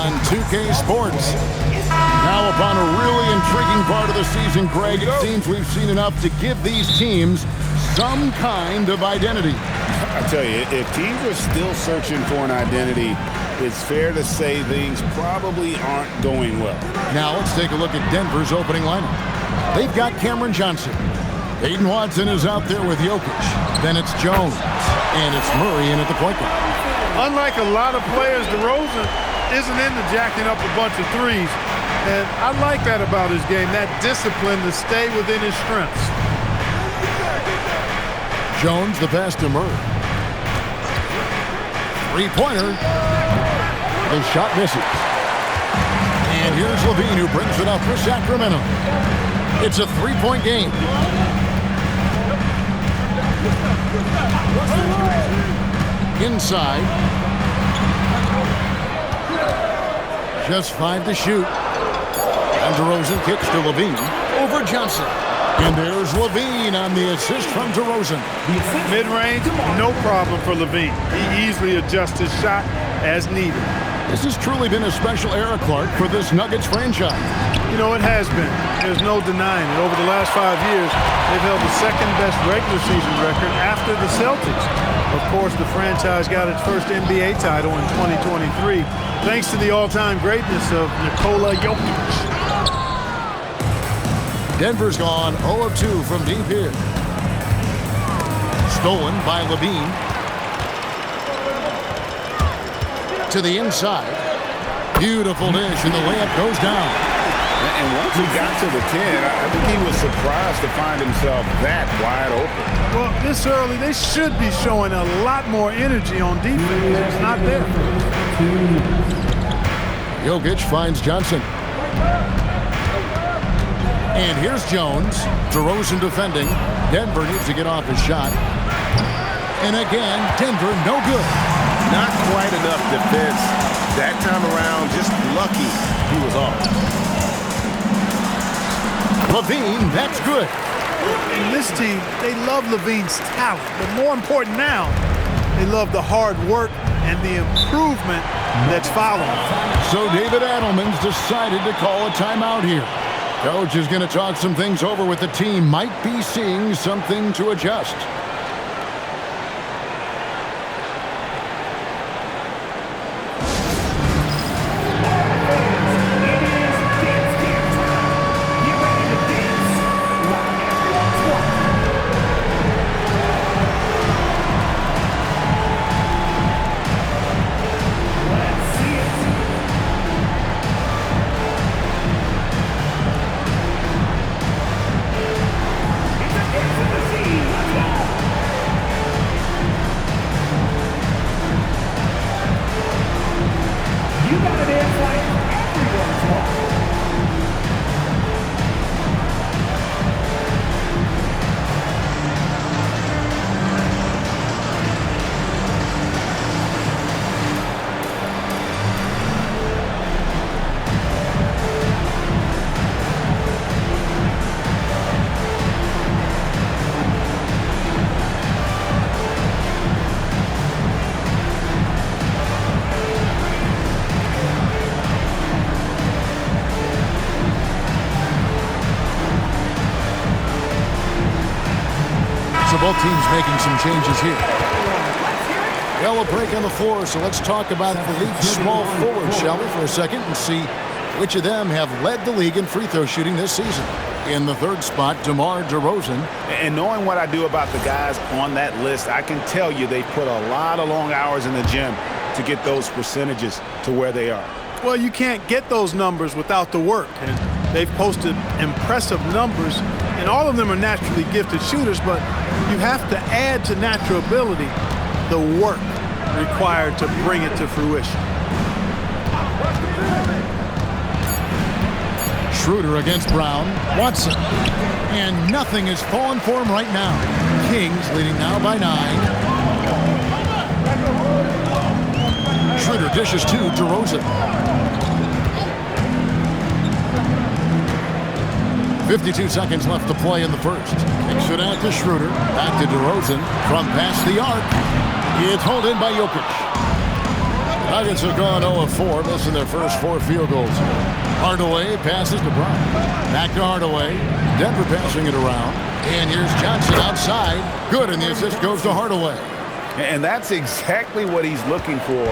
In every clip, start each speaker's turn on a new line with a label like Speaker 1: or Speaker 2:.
Speaker 1: on 2K Sports. Now upon a really intriguing part of the season, Greg, it seems we've seen enough to give these teams some kind of identity.
Speaker 2: I tell you, if teams are still searching for an identity, it's fair to say things probably aren't going well.
Speaker 1: Now let's take a look at Denver's opening lineup. They've got Cameron Johnson. Peyton Watson is out there with Jokic. Then it's Jones. And it's Murray in at the point guard.
Speaker 3: Unlike a lot of players, DeRozan isn't into jacking up a bunch of threes. And I like that about his game, that discipline to stay within his strengths.
Speaker 1: Jones, the pass to Murray. Three-pointer. The shot misses. And here's Levine, who brings it up for Sacramento. It's a three-point game. Inside. Just 5 to shoot. And DeRozan kicks to Levine over Johnson. And there's Levine on the assist from DeRozan.
Speaker 3: Mid-range, no problem for Levine. He easily adjusts his shot as needed.
Speaker 1: This has truly been a special era, Clark, for this Nuggets franchise.
Speaker 3: You know, it has been. There's no denying it. Over the last 5 years, they've held the second-best regular season record after the Celtics. Of course, the franchise got its first NBA title in 2023, thanks to the all-time greatness of Nikola Jokic.
Speaker 1: Denver's gone 0 of 2 from deep here. Stolen by Levine. To the inside. Beautiful dish, and the layup goes down.
Speaker 2: And once he got to the 10, I think he was surprised to find himself that wide open.
Speaker 3: Well, this early, they should be showing a lot more energy on defense. It's not there.
Speaker 1: Jokic finds Johnson. And here's Jones. DeRozan defending. Denver needs to get off his shot. And again, Denver no good.
Speaker 2: Not quite enough defense. That time around, just lucky he was off.
Speaker 1: Levine, that's good.
Speaker 3: In this team, they love Levine's talent. But more important now, they love the hard work and the improvement that's following.
Speaker 1: So David Adelman's decided to call a timeout here. Coach is going to talk some things over with the team. Might be seeing something to adjust. Both teams making some changes here. Well, a break on the floor, so let's talk about the league's small forwards, shall we, for a second, and see which of them have led the league in free throw shooting this season. In the third spot, DeMar DeRozan.
Speaker 2: And knowing what I do about the guys on that list, I can tell you they've put a lot of long hours in the gym to get those percentages to where they are.
Speaker 3: Well, you can't get those numbers without the work, and they've posted impressive numbers, and all of them are naturally gifted shooters, but you have to add to natural ability the work required to bring it to fruition.
Speaker 1: Schroeder against Brown. Watson. And nothing is falling for him right now. Kings leading now by 9. Schroeder dishes to DeRozan. 52 seconds left to play in the first. Kicks it out to Schroeder. Back to DeRozan from past the arc. It's hauled in by Jokic. Nuggets have gone 0 of 4, missing their first 4 field goals. Hardaway passes to Brown. Back to Hardaway. Denver passing it around. And here's Johnson outside. Good, and the assist goes to Hardaway.
Speaker 2: And that's exactly what he's looking for,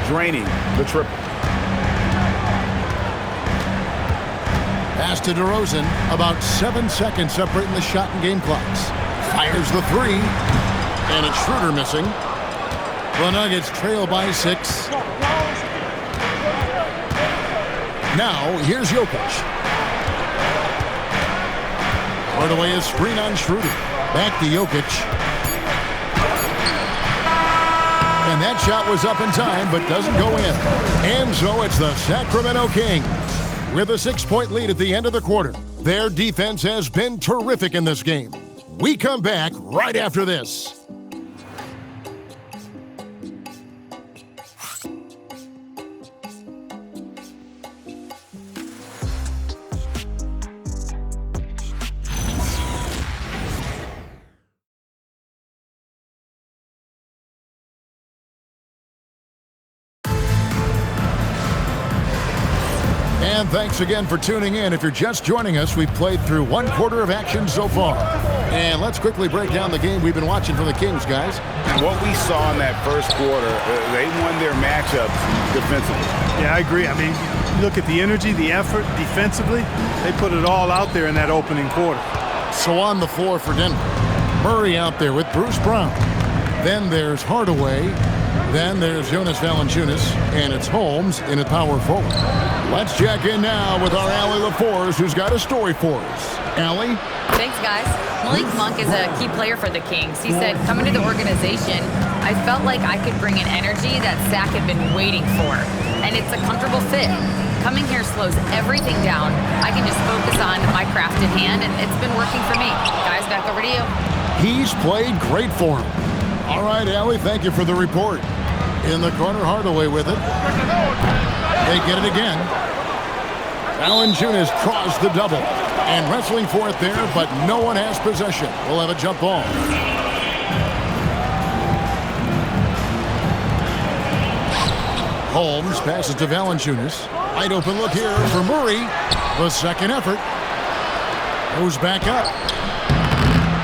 Speaker 2: draining the triple.
Speaker 1: Pass to DeRozan. About 7 seconds separating the shot and game clocks. Fires the 3. And it's Schroeder missing. The Nuggets trail by 6. Now, here's Jokic. Hardaway is screen on Schroeder. Back to Jokic. And that shot was up in time, but doesn't go in. And so it's the Sacramento Kings with a 6-point lead at the end of the quarter. Their defense has been terrific in this game. We come back right after this. And thanks again for tuning in. If you're just joining us, we've played through 1 quarter of action so far. And let's quickly break down the game we've been watching from the Kings, guys.
Speaker 2: And what we saw in that first quarter, they won their matchups defensively.
Speaker 3: Yeah, I agree. I mean, you look at the energy, the effort defensively, they put it all out there in that opening quarter.
Speaker 1: So on the floor for Denver, Murray out there with Bruce Brown. Then there's Hardaway. Then there's Jonas Valanciunas, and it's Holmes in a power forward. Let's check in now with our Allie LaForce, who's got a story for us. Allie?
Speaker 4: Thanks, guys. Malik Monk is a key player for the Kings. He said, coming to the organization, I felt like I could bring an energy that Zach had been waiting for, and it's a comfortable fit. Coming here slows everything down. I can just focus on my craft in hand, and it's been working for me. Guys, back over to you.
Speaker 1: He's played great for him. All right, Allie, thank you for the report. In the corner, Hardaway with it. They get it again. Valanciunas draws the double. And wrestling for it there, but no one has possession. We'll have a jump ball. Holmes passes to Valanciunas. Wide open look here for Murray. The second effort. Goes back up.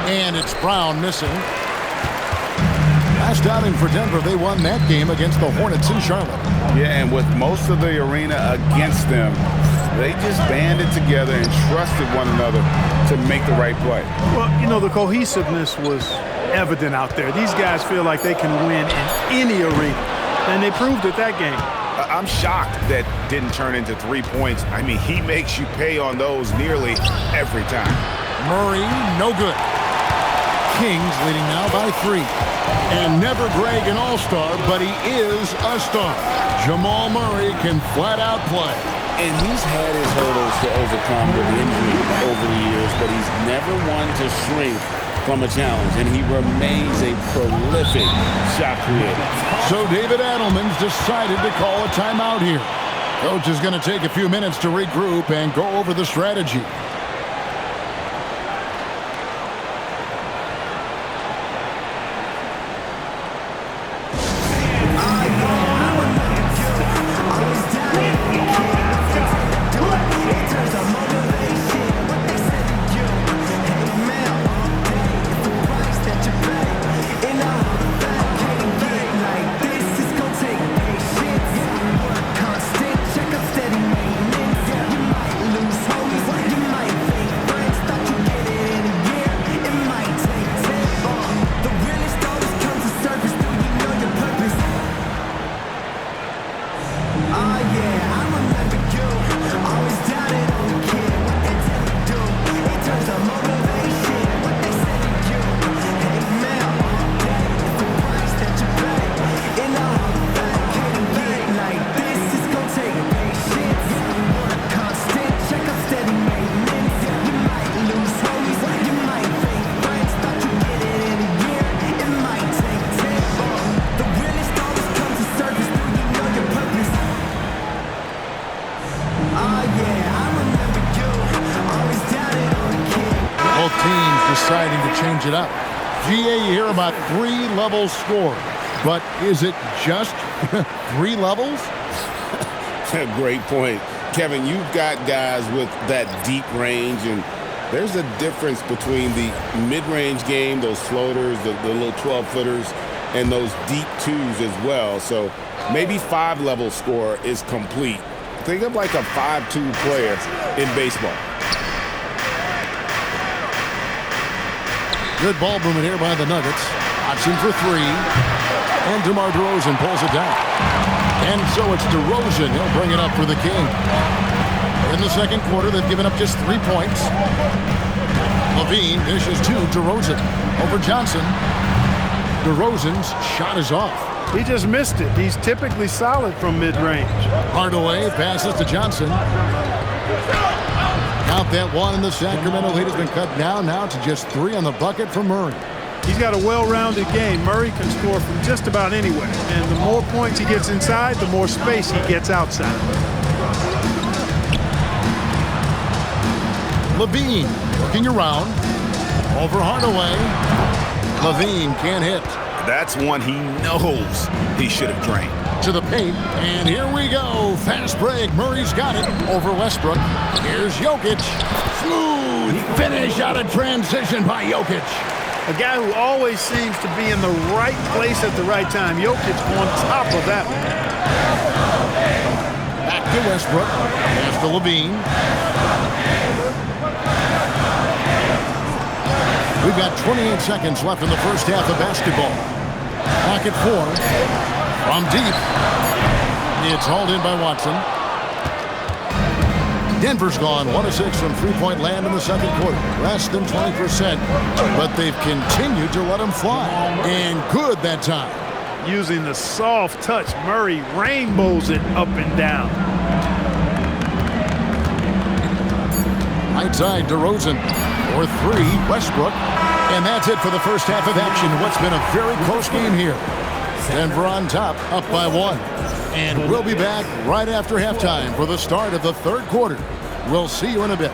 Speaker 1: And it's Brown missing. Last outing for Denver, they won that game against the Hornets in Charlotte.
Speaker 2: Yeah, and with most of the arena against them, they just banded together and trusted one another to make the right play.
Speaker 3: Well, you know, the cohesiveness was evident out there. These guys feel like they can win in any arena, and they proved it that game.
Speaker 2: I'm shocked that didn't turn into 3 points. I mean, he makes you pay on those nearly every time.
Speaker 1: Murray, no good. Kings leading now by 3. And never Greg an all-star, but he is a star. Jamal Murray can flat out play.
Speaker 5: And he's had his hurdles to overcome with injury over the years, but he's never one to shrink from a challenge, and he remains a prolific shot creator.
Speaker 1: So David Adelman's decided to call a timeout here. Coach is going to take a few minutes to regroup and go over the strategy. Both teams deciding to change it up. GA here about 3 levels scored. But is it just 3 levels?
Speaker 5: Great point. Kevin, you've got guys with that deep range, and there's a difference between the mid-range game, those floaters, the little 12-footers, and those deep twos as well. So maybe 5-level score is complete. Think of like a 5-2 player in baseball.
Speaker 1: Good ball movement here by the Nuggets. Option for 3. And DeMar DeRozan pulls it down. And so it's DeRozan. He'll bring it up for the King. In the second quarter, they've given up just 3 points. Levine dishes to DeRozan. Over Johnson. DeRozan's shot is off.
Speaker 3: He just missed it. He's typically solid from mid-range.
Speaker 1: Hardaway passes to Johnson. Count that one, and the Sacramento lead has been cut down now to just 3 on the bucket for Murray.
Speaker 3: He's got a well-rounded game. Murray can score from just about anywhere. And the more points he gets inside, the more space he gets outside.
Speaker 1: Levine looking around. Over Hardaway. Levine can't hit.
Speaker 2: That's one he knows he should have drained.
Speaker 1: To the paint, and here we go. Fast break. Murray's got it over Westbrook. Here's Jokic. Smooth finish out of transition by Jokic.
Speaker 3: A guy who always seems to be in the right place at the right time. Jokic on top of that one.
Speaker 1: Back to Westbrook. Pass to Levine. We've got 28 seconds left in the first half of basketball. Back at 4. From deep. It's hauled in by Watson. Denver's gone 1 of 6 from three-point land in the second quarter. Less than 20%. But they've continued to let them fly. And good that time.
Speaker 3: Using the soft touch, Murray rainbows it up and down.
Speaker 1: Right side, DeRozan. For 3, Westbrook. And that's it for the first half of action. What's been a very close game here. Denver on top, up by 1. And we'll be back right after halftime for the start of the third quarter. We'll see you in a bit.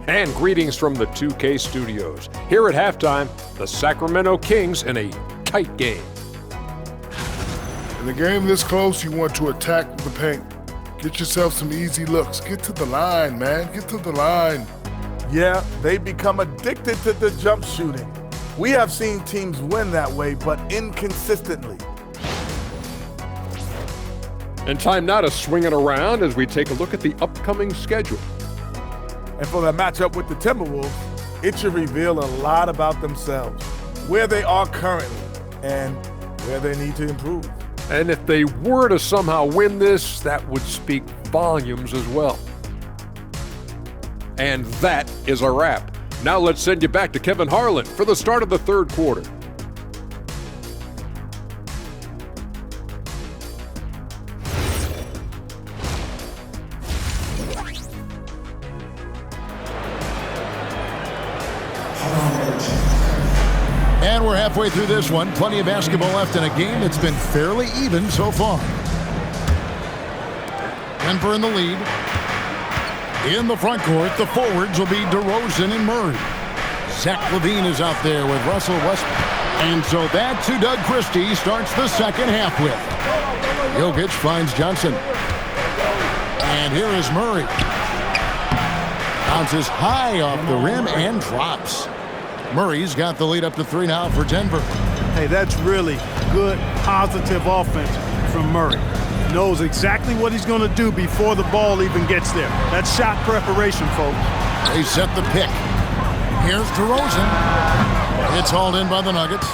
Speaker 6: And greetings from the 2K studios. Here at halftime, the Sacramento Kings in a tight game.
Speaker 7: In a game this close, you want to attack the paint. Get yourself some easy looks. Get to the line, man. Get to the line.
Speaker 8: Yeah, they become addicted to the jump shooting. We have seen teams win that way, but inconsistently.
Speaker 6: And time now to swing it around as we take a look at the upcoming schedule.
Speaker 8: And for that matchup with the Timberwolves, it should reveal a lot about themselves, where they are currently, and where they need to improve.
Speaker 6: And if they were to somehow win this, that would speak volumes as well. And that is a wrap. Now let's send you back to Kevin Harlan for the start of the third quarter.
Speaker 1: And we're halfway through this one. Plenty of basketball left in a game that's been fairly even so far. Denver in the lead. In the front court, the forwards will be DeRozan and Murray. Zach LaVine is out there with Russell Westbrook. And so that's who Doug Christie starts the second half with. Jokic finds Johnson. And here is Murray. Bounces high off the rim and drops. Murray's got the lead up to 3 now for Denver.
Speaker 3: Hey, that's really good, positive offense from Murray. Knows exactly what he's going to do before the ball even gets there. That's shot preparation, folks.
Speaker 1: They set the pick. Here's DeRozan. It's hauled in by the Nuggets.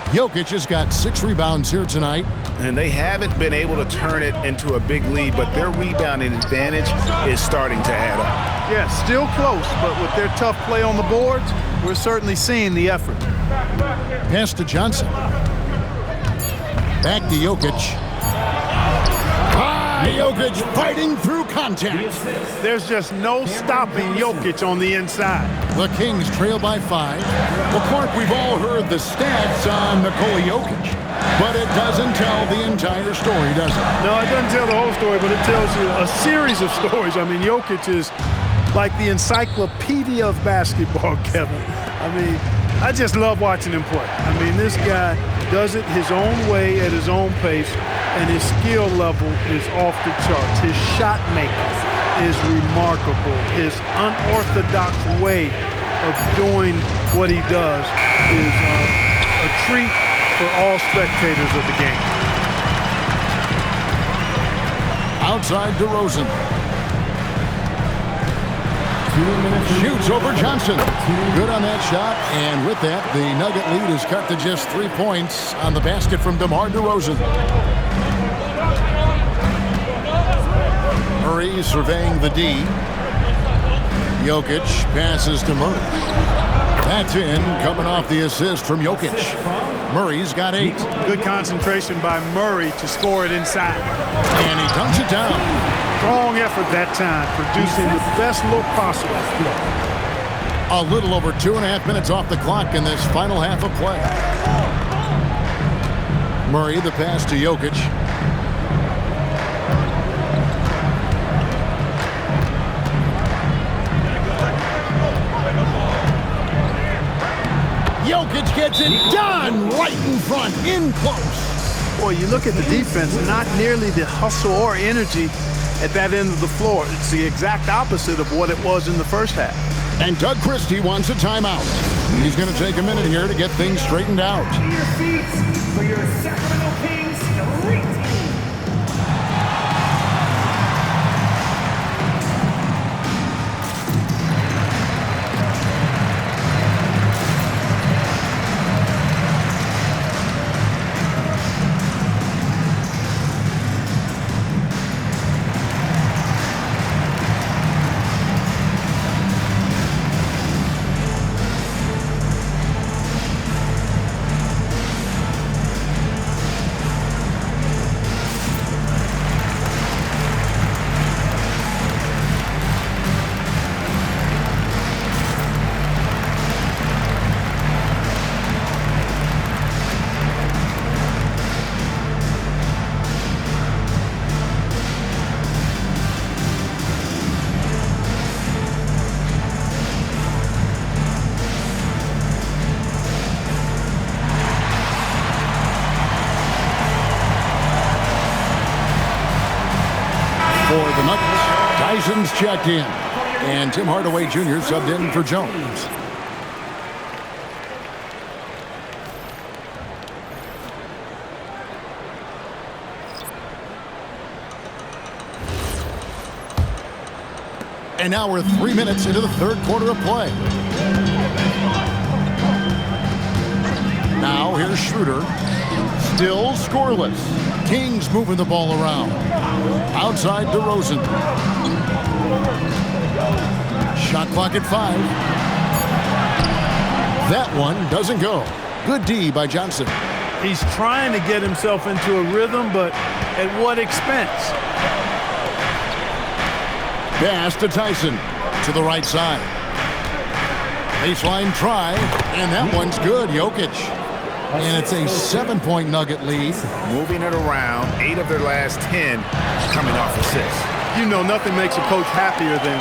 Speaker 1: Jokic has got 6 rebounds here tonight.
Speaker 2: And they haven't been able to turn it into a big lead, but their rebounding advantage is starting to add up.
Speaker 3: Yeah, still close, but with their tough play on the boards, we're certainly seeing the effort.
Speaker 1: Pass to Johnson. Back to Jokic. Jokic fighting through contact.
Speaker 3: There's just no stopping Jokic on the inside.
Speaker 1: The Kings trail by 5. Well, Clark, we've all heard the stats on Nikola Jokic, but it doesn't tell the entire story, does it?
Speaker 3: No, it doesn't tell the whole story, but it tells you a series of stories. I mean, Jokic is like the encyclopedia of basketball, Kevin. I mean, I just love watching him play. I mean, this guy does it his own way at his own pace, and his skill level is off the charts. His shot making is remarkable. His unorthodox way of doing what he does is a treat for all spectators of the game.
Speaker 1: Outside DeRozan. Shoots over Johnson. Good on that shot, and with that, the Nugget lead is cut to just 3 points on the basket from DeMar DeRozan. Murray surveying the D. Jokic passes to Murray. That's in, coming off the assist from Jokic. Murray's got 8.
Speaker 3: Good concentration by Murray to score it inside.
Speaker 1: And he dunks it down.
Speaker 3: Strong effort that time, producing the best look possible.
Speaker 1: A little over 2.5 minutes off the clock in this final half of play. Murray, the pass to Jokic. Jokic gets it done right in front, in close.
Speaker 3: Boy, you look at the defense, not nearly the hustle or energy at that end of the floor. It's the exact opposite of what it was in the first half.
Speaker 1: And Doug Christie wants a timeout. He's going to take a minute here to get things straightened out.
Speaker 9: To your feet for your Sacramento Kings elite team.
Speaker 1: Tyson's checked in, and Tim Hardaway Jr. subbed in for Jones. And now we're 3 minutes into the third quarter of play. Now here's Schroeder. Still scoreless. Kings moving the ball around. Outside DeRozan. Shot clock at 5. That one doesn't go. Good D by Johnson.
Speaker 3: He's trying to get himself into a rhythm, but at what expense?
Speaker 1: Pass to Tyson. To the right side. Baseline try, and that one's good. Jokic. And it's a 7-point Nugget lead.
Speaker 2: Moving it around, 8 of their last 10 coming off assists.
Speaker 3: You know, nothing makes a coach happier than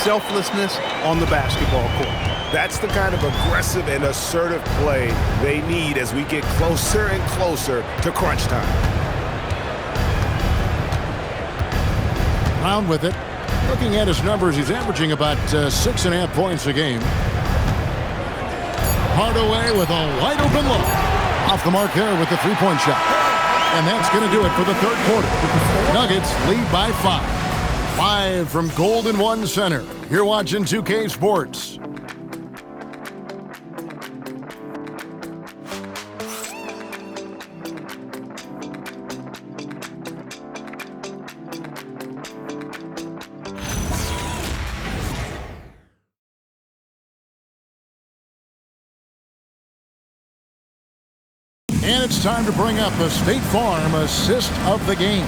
Speaker 3: selflessness on the basketball court.
Speaker 2: That's the kind of aggressive and assertive play they need as we get closer and closer to crunch time.
Speaker 1: Brown with it. Looking at his numbers, he's averaging about 6.5 points a game. Hardaway with a wide open look. Off the mark there with the three-point shot. And that's going to do it for the third quarter. Nuggets lead by 5. Live from Golden One Center. You're watching 2K Sports. And it's time to bring up the State Farm assist of the game.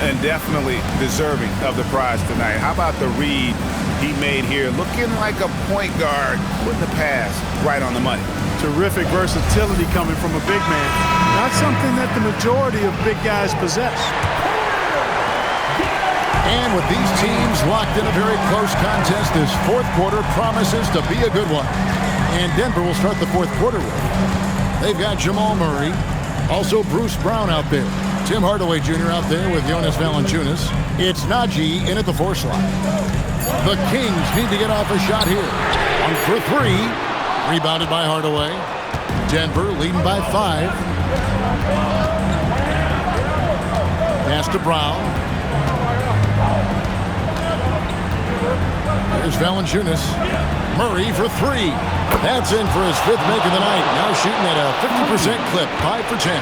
Speaker 2: And definitely deserving of the prize tonight. How about the read he made here? Looking like a point guard, putting the pass right on the money.
Speaker 3: Terrific versatility coming from a big man. Not something that the majority of big guys possess.
Speaker 1: And with these teams locked in a very close contest, this fourth quarter promises to be a good one. And Denver will start the fourth quarter with. They've got Jamal Murray, also Bruce Brown out there. Tim Hardaway Jr. out there with Jonas Valanciunas. It's Najee in at the 4 slot. The Kings need to get off a shot here. 1 for 3. Rebounded by Hardaway. Denver leading by 5. Pass to Brown. Here's Valanciunas. Murray for 3. That's in for his 5th make of the night. Now shooting at a 50% clip. 5 for 10.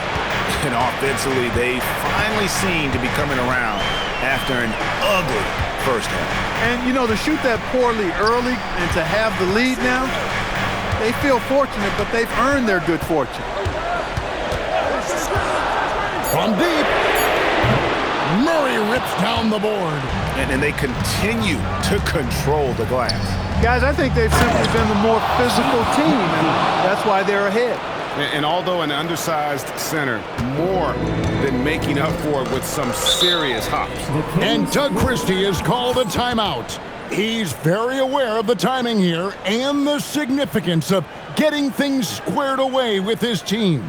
Speaker 2: And offensively, they finally seem to be coming around after an ugly first half.
Speaker 3: And, you know, to shoot that poorly early and to have the lead now, they feel fortunate, but they've earned their good fortune.
Speaker 1: From deep, Murray rips down the board.
Speaker 2: And they continue to control the glass.
Speaker 3: Guys, I think they've simply been the more physical team, and that's why they're ahead.
Speaker 2: And although an undersized center, more than making up for it with some serious hops.
Speaker 1: And Doug Christie has called a timeout. He's very aware of the timing here and the significance of getting things squared away with his team.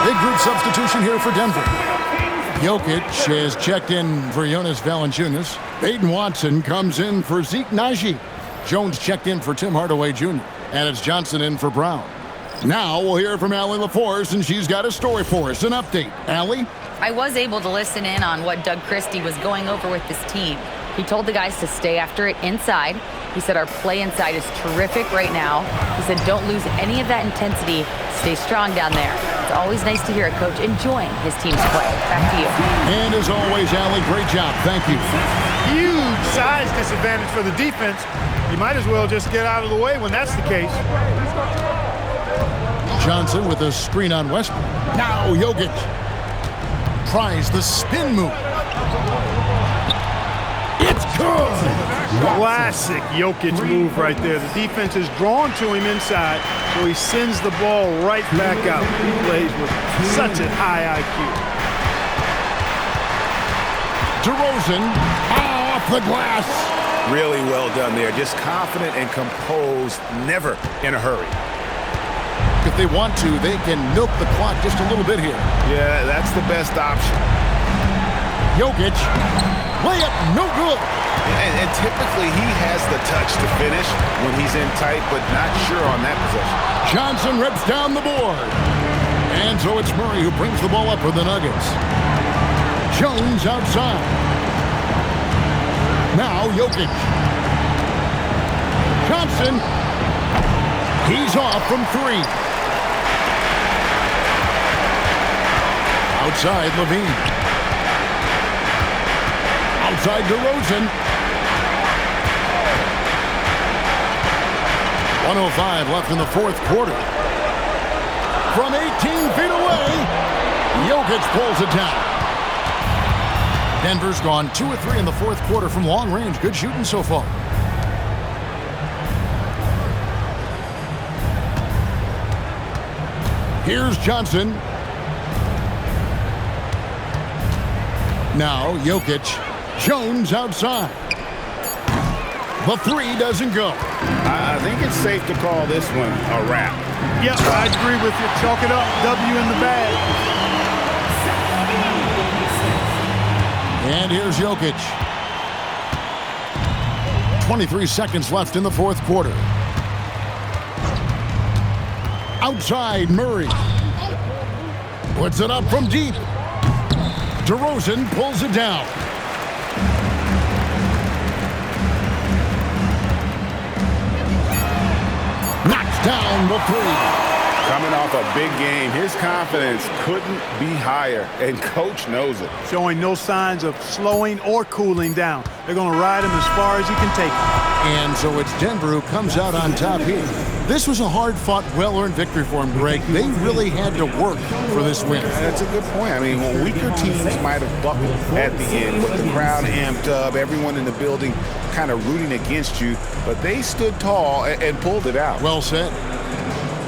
Speaker 1: Big group substitution here for Denver. Jokic has checked in for Jonas Valanciunas. Peyton Watson comes in for Zeke Najee. Jones checked in for Tim Hardaway Jr. And it's Johnson in for Brown. Now we'll hear from Allie LaForce, and she's got a story for us, an update. Allie?
Speaker 4: I was able to listen in on what Doug Christie was going over with this team. He told the guys to stay after it inside. He said our play inside is terrific right now. He said don't lose any of that intensity. Stay strong down there. It's always nice to hear a coach enjoying his team's play. Back to you.
Speaker 1: And as always, Allie, great job. Thank you.
Speaker 3: Huge size disadvantage for the defense. You might as well just get out of the way when that's the case.
Speaker 1: Johnson with a screen on Westbrook. Now Jokic tries the spin move. It's good.
Speaker 3: Classic Jokic move right there. The defense is drawn to him inside, so he sends the ball right back out. He plays with such a high IQ.
Speaker 1: DeRozan off the glass.
Speaker 2: Really well done there. Just confident and composed, never in a hurry.
Speaker 1: If they want to, they can milk the clock just a little bit here.
Speaker 2: Yeah, that's the best option.
Speaker 1: Jokic, layup, no good.
Speaker 2: And typically he has the touch to finish when he's in tight, but not sure on that possession.
Speaker 1: Johnson rips down the board. And so it's Murray who brings the ball up for the Nuggets. Jones outside. Now Jokic. Johnson. He's off from 3. Outside Levine. Outside DeRozan. 1:05 left in the fourth quarter. From 18 feet away, Jokic pulls it down. Denver's gone 2 of 3 in the fourth quarter from long range. Good shooting so far. Here's Johnson. Now Jokic. Jones outside. The three doesn't go.
Speaker 2: I think it's safe to call this one a wrap.
Speaker 3: Yeah, I agree with you. Chalk it up. W in the bag.
Speaker 1: And here's Jokic. 23 seconds left in the fourth quarter. Outside, Murray. Puts it up from deep. DeRozan pulls it down. Knocks down the three.
Speaker 2: Coming off a big game, his confidence couldn't be higher, and coach knows it.
Speaker 3: Showing no signs of slowing or cooling down. They're going to ride him as far as he can take him.
Speaker 1: And so it's Denver who comes out on top here. This was a hard-fought, well-earned victory for him, Greg. They really had to work for this win.
Speaker 2: That's a good point. I mean, when weaker teams might have buckled at the end with the crowd amped up, everyone in the building kind of rooting against you, but they stood tall and pulled it out.
Speaker 1: Well said.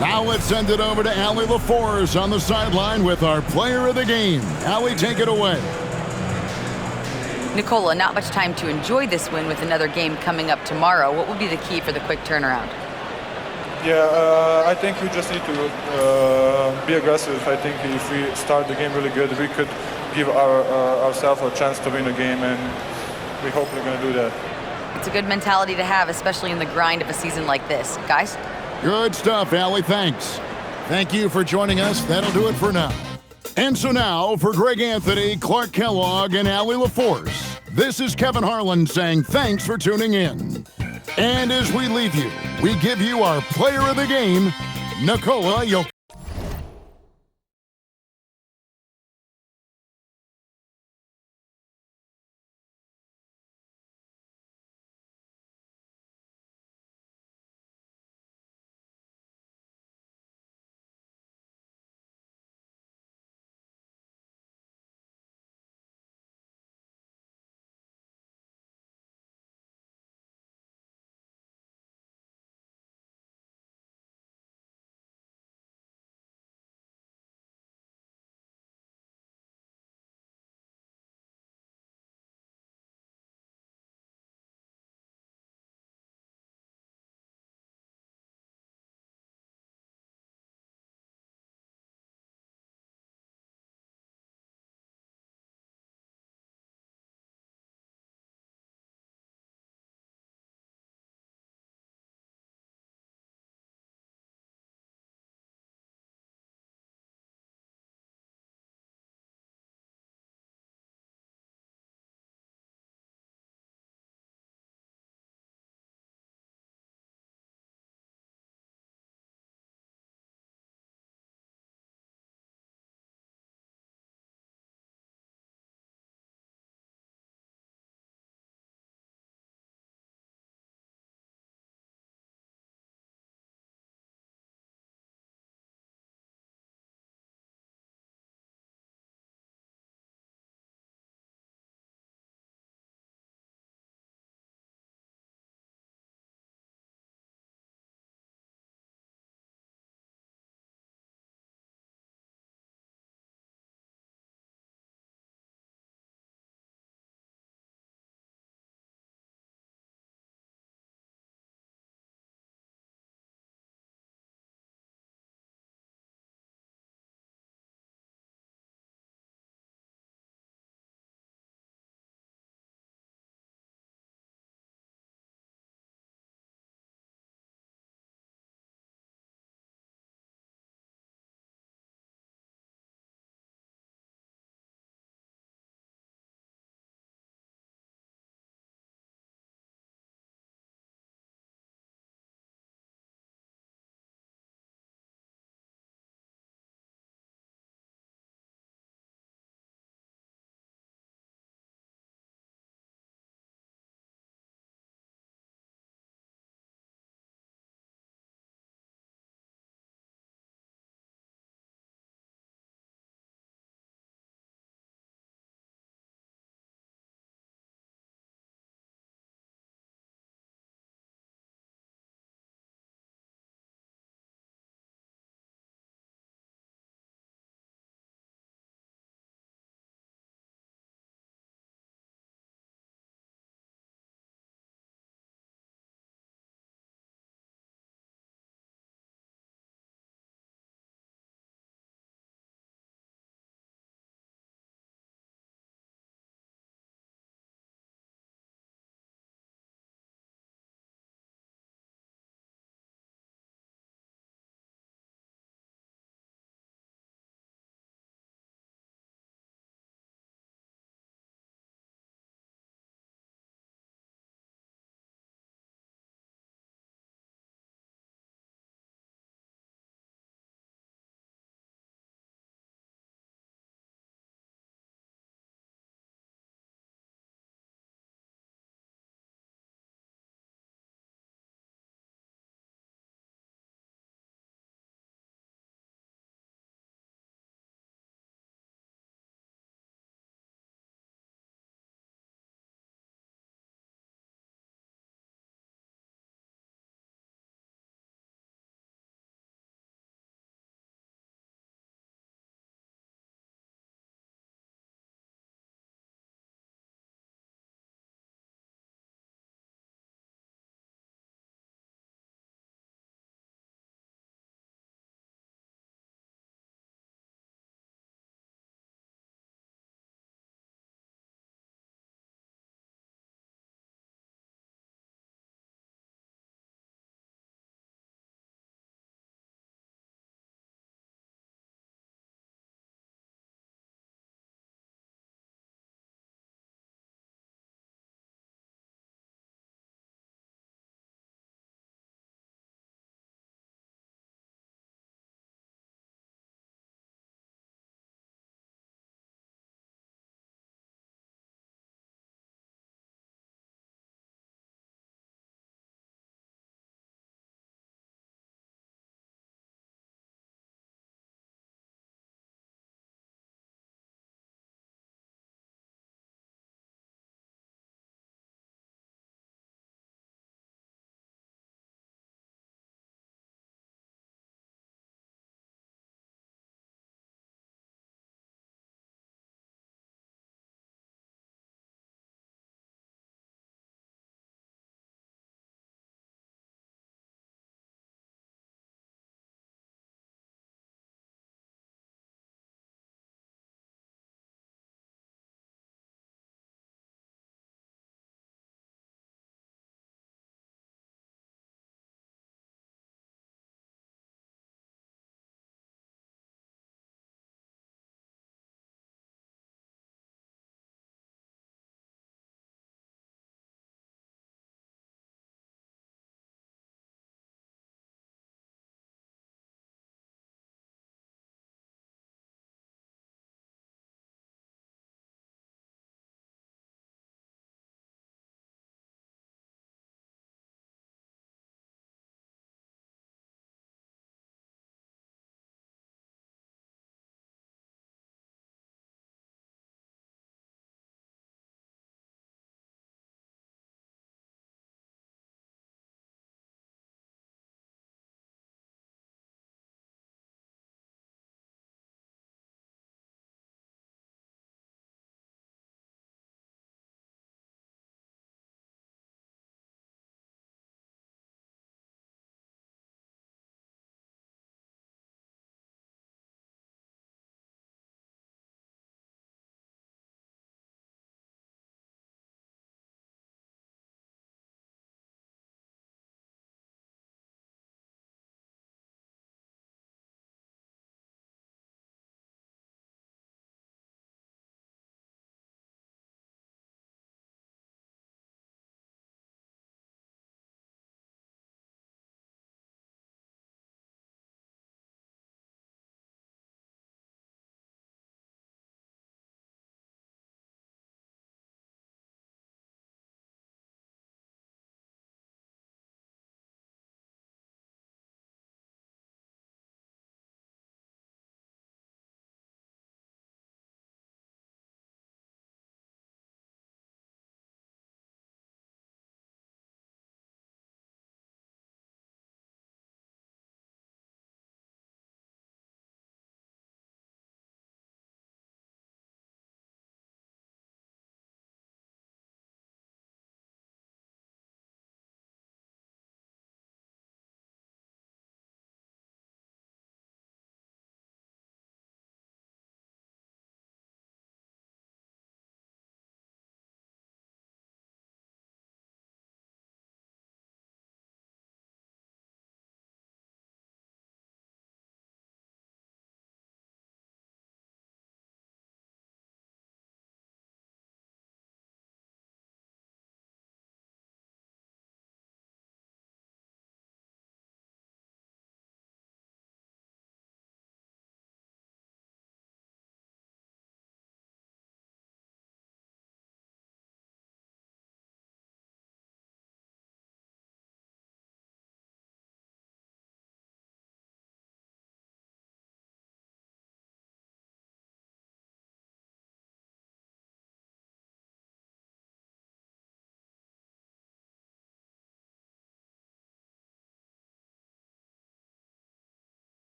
Speaker 1: Now let's send it over to Allie LaForce on the sideline with our player of the game. Allie, take it away.
Speaker 4: Nicola, not much time to enjoy this win with another game coming up tomorrow. What will be the key for the quick turnaround?
Speaker 10: Yeah, I think we just need to be aggressive. I think if we start the game really good, we could give ourselves a chance to win the game, and we hope we're going to do that.
Speaker 4: It's a good mentality to have, especially in the grind of a season like this. Guys?
Speaker 1: Good stuff, Allie. Thanks. Thank you for joining us. That'll do it for now. And so now, for Greg Anthony, Clark Kellogg, and Allie LaForce, this is Kevin Harlan saying thanks for tuning in. And as we leave you, we give you our player of the game, Nikola Jokic.